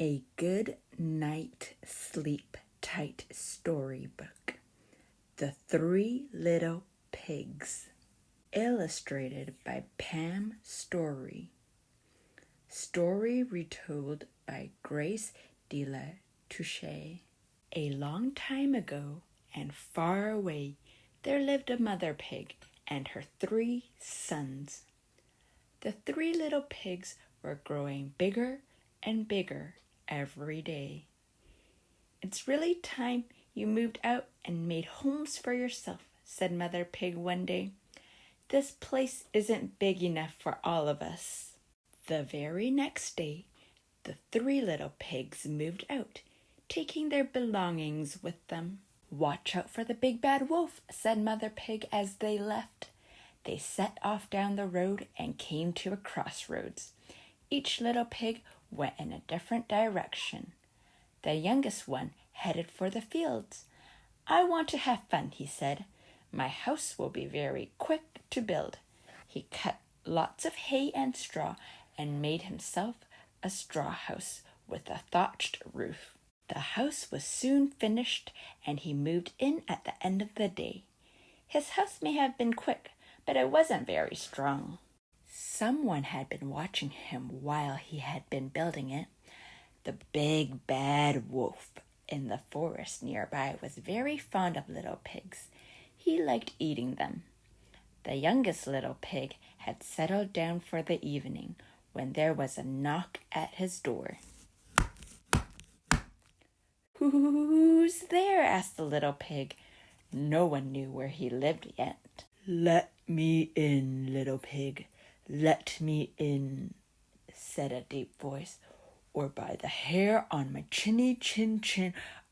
A Good Night Sleep Tight Storybook. The Three Little Pigs. Illustrated by Pam Storey. Story retold by Grace de la Touche. A long time ago and far away, there lived a mother pig and her 3 sons. The 3 little pigs were growing bigger and bigger every day. "It's really time you moved out and made homes for yourself," said Mother Pig one day. "This place isn't big enough for all of us." The very next day, the 3 little pigs moved out, taking their belongings with them. "Watch out for the big bad wolf," said Mother Pig as they left. They set off down the road and came to a crossroads. Each little pig went in a different direction. The youngest one headed for the fields. "I want to have fun," he said. "My house will be very quick to build." He cut lots of hay and straw and made himself a straw house with a thatched roof. The house was soon finished, and he moved in at the end of the day. His house may have been quick, but it wasn't very strong. Someone had been watching him while he had been building it. The big bad wolf in the forest nearby was very fond of little pigs. He liked eating them. The youngest little pig had settled down for the evening when there was a knock at his door. "Who's there?" asked the little pig. No one knew where he lived yet. "Let me in, little pig. Let me in," said a deep voice, "or by the hair on my chinny chin,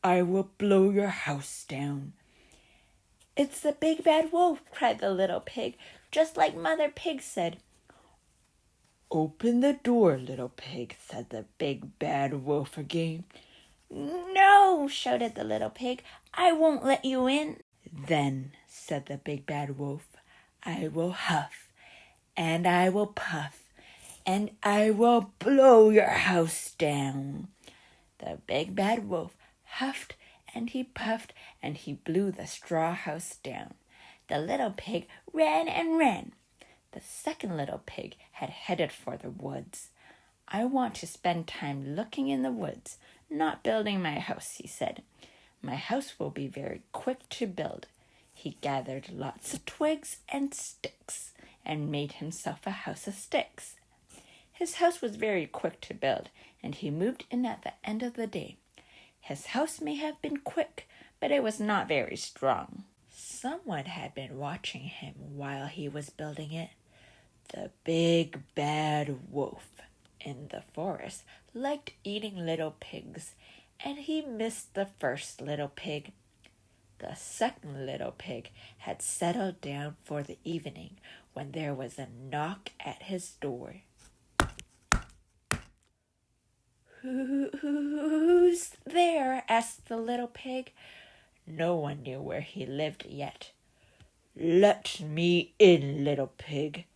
I will blow your house down." "It's the big bad wolf," cried the little pig, just like Mother Pig said. "Open the door, little pig," said the big bad wolf again. "No," shouted the little pig, "I won't let you in." "Then," said the big bad wolf, "I will huff, and I will puff, and I will blow your house down." The big bad wolf huffed and he puffed and he blew the straw house down. The little pig ran and ran. The second little pig had headed for the woods. "I want to spend time looking in the woods, not building my house," he said. "My house will be very quick to build." He gathered lots of twigs and sticks and made himself a house of sticks. His house was very quick to build, and he moved in at the end of the day. His house may have been quick, but it was not very strong. Someone had been watching him while he was building it. The big bad wolf in the forest liked eating little pigs, and he missed the first little pig. The second little pig had settled down for the evening when there was a knock at his door. "Who's there?" asked the little pig. No one knew where he lived yet. "Let me in, little pig.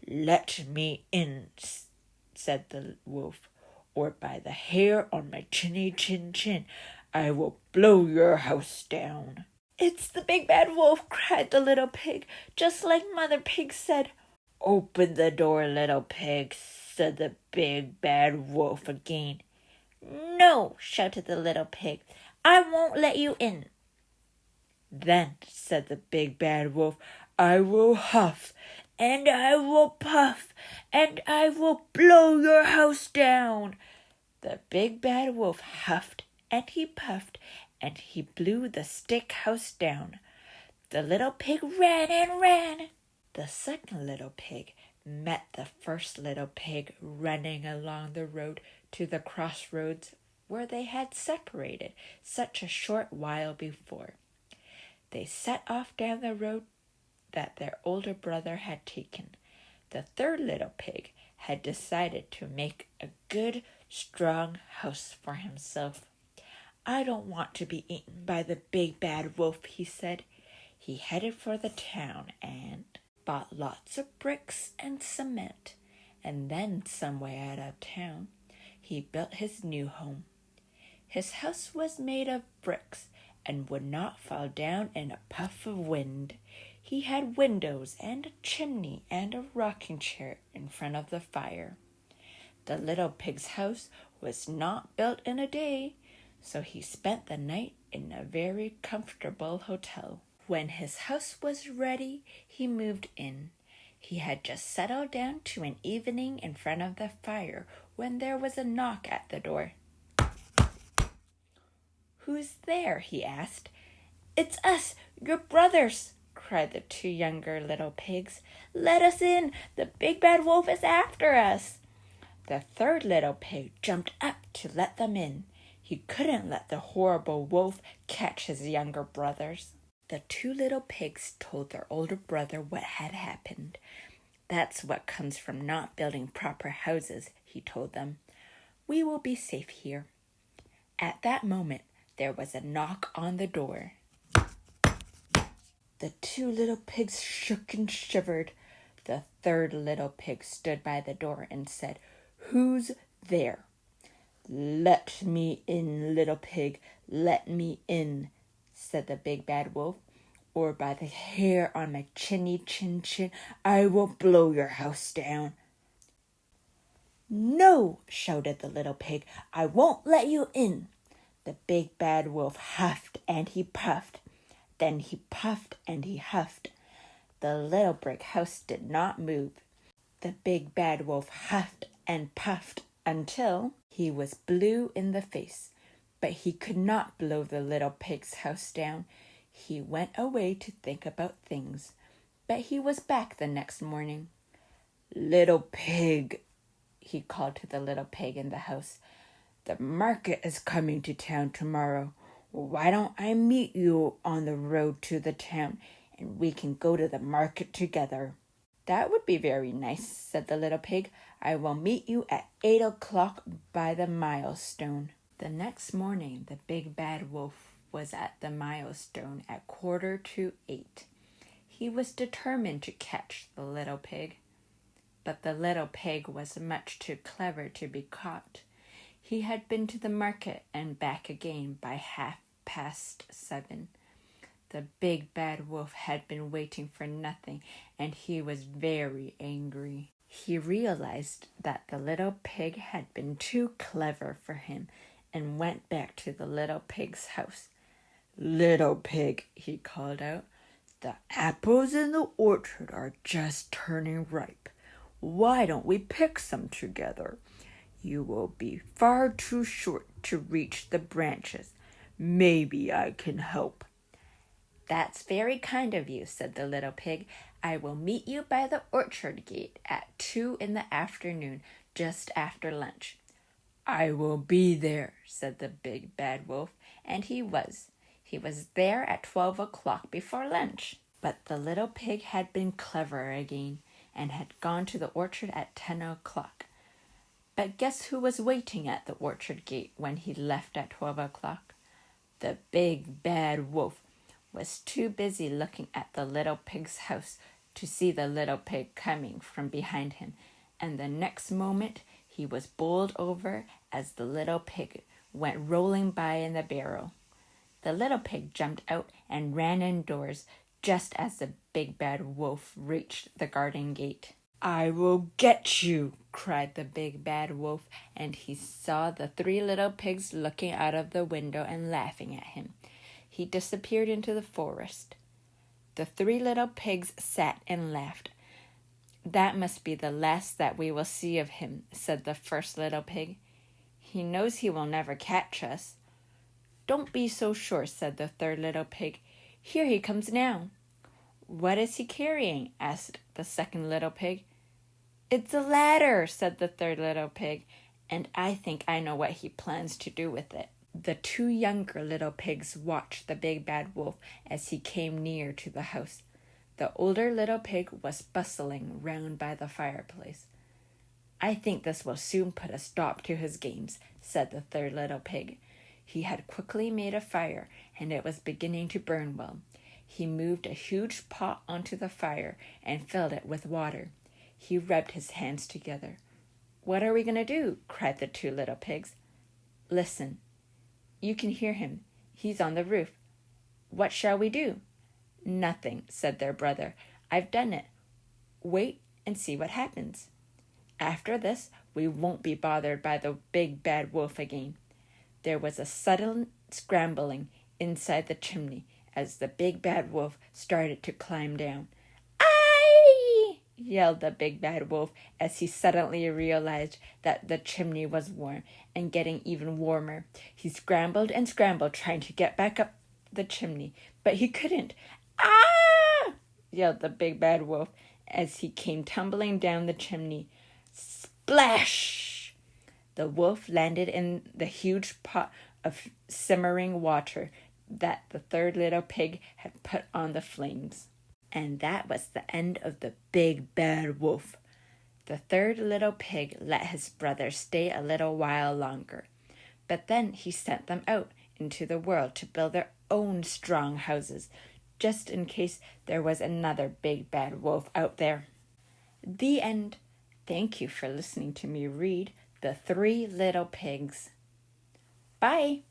Let me in," said the wolf, "or by the hair on my chinny chin, I will blow your house down." "It's the big bad wolf," cried the little pig, just like Mother Pig said. "Open the door, little pig," said the big bad wolf again. "No," shouted the little pig, "I won't let you in." "Then," said the big bad wolf, "I will huff, and I will puff, and I will blow your house down." The big bad wolf huffed and he puffed, and he blew the stick house down. The little pig ran and ran. The second little pig met the first little pig running along the road to the crossroads where they had separated such a short while before. They set off down the road that their older brother had taken. The third little pig had decided to make a good, strong house for himself. "I don't want to be eaten by the big bad wolf," he said. He headed for the town and bought lots of bricks and cement, and then somewhere out of town, he built his new home. His house was made of bricks and would not fall down in a puff of wind. He had windows and a chimney and a rocking chair in front of the fire. The little pig's house was not built in a day, so he spent the night in a very comfortable hotel. When his house was ready, he moved in. He had just settled down to an evening in front of the fire when there was a knock at the door. "Who's there?" he asked. "It's us, your brothers," cried the two younger little pigs. "Let us in. The big bad wolf is after us." The third little pig jumped up to let them in. He couldn't let the horrible wolf catch his younger brothers. The two little pigs told their older brother what had happened. "That's what comes from not building proper houses," he told them. "We will be safe here." At that moment, there was a knock on the door. The two little pigs shook and shivered. The third little pig stood by the door and said, "Who's there?" "Let me in, little pig, let me in," said the big bad wolf, "or by the hair on my chinny chin, I will blow your house down." "No," shouted the little pig, "I won't let you in." The big bad wolf huffed and he puffed. Then he puffed and he huffed. The little brick house did not move. The big bad wolf huffed and puffed until he was blue in the face. But he could not blow the little pig's house down. He went away to think about things. But he was back the next morning. "Little pig," he called to the little pig in the house, "the market is coming to town tomorrow. Why don't I meet you on the road to the town, and we can go to the market together?" "That would be very nice," said the little pig. "I will meet you at 8 o'clock by the milestone." The next morning, the big bad wolf was at the milestone at 7:45. He was determined to catch the little pig. But the little pig was much too clever to be caught. He had been to the market and back again by 7:30. The big bad wolf had been waiting for nothing, and he was very angry. He realized that the little pig had been too clever for him and went back to the little pig's house. "Little pig," he called out, "the apples in the orchard are just turning ripe. Why don't we pick some together? You will be far too short to reach the branches. Maybe I can help." "That's very kind of you," said the little pig. "I will meet you by the orchard gate at 2 p.m, just after lunch." "I will be there," said the big bad wolf, and he was. He was there at 12 o'clock before lunch. But the little pig had been clever again and had gone to the orchard at 10 o'clock. But guess who was waiting at the orchard gate when he left at 12 o'clock? The big bad wolf was too busy looking at the little pig's house to see the little pig coming from behind him, and the next moment he was bowled over as the little pig went rolling by in the barrel. The little pig jumped out and ran indoors just as the big bad wolf reached the garden gate. "I will get you," cried the big bad wolf, and he saw the 3 little pigs looking out of the window and laughing at him. He disappeared into the forest. The 3 little pigs sat and laughed. "That must be the last that we will see of him," said the first little pig. "He knows he will never catch us." "Don't be so sure," said the third little pig. "Here he comes now." "What is he carrying?" asked the second little pig. "It's a ladder," said the third little pig, "and I think I know what he plans to do with it." The 2 younger little pigs watched the big bad wolf as he came near to the house. The older little pig was bustling round by the fireplace. "I think this will soon put a stop to his games," said the third little pig. He had quickly made a fire, and it was beginning to burn well. He moved a huge pot onto the fire and filled it with water. He rubbed his hands together. "What are we going to do?" cried the two little pigs. "Listen. You can hear him. He's on the roof. What shall we do?" "Nothing," said their brother. "I've done it. Wait and see what happens. After this, we won't be bothered by the big bad wolf again." There was a sudden scrambling inside the chimney as the big bad wolf started to climb down. "Aye!" yelled the big bad wolf as he suddenly realized that the chimney was warm and getting even warmer. He scrambled and scrambled, trying to get back up the chimney, but he couldn't. "Ah!" yelled the big bad wolf as he came tumbling down the chimney. Splash! The wolf landed in the huge pot of simmering water that the third little pig had put on the flames. And that was the end of the big bad wolf. The third little pig let his brother stay a little while longer, but then he sent them out into the world to build their own strong houses, just in case there was another big bad wolf out there. The end. Thank you for listening to me read The Three Little Pigs. Bye.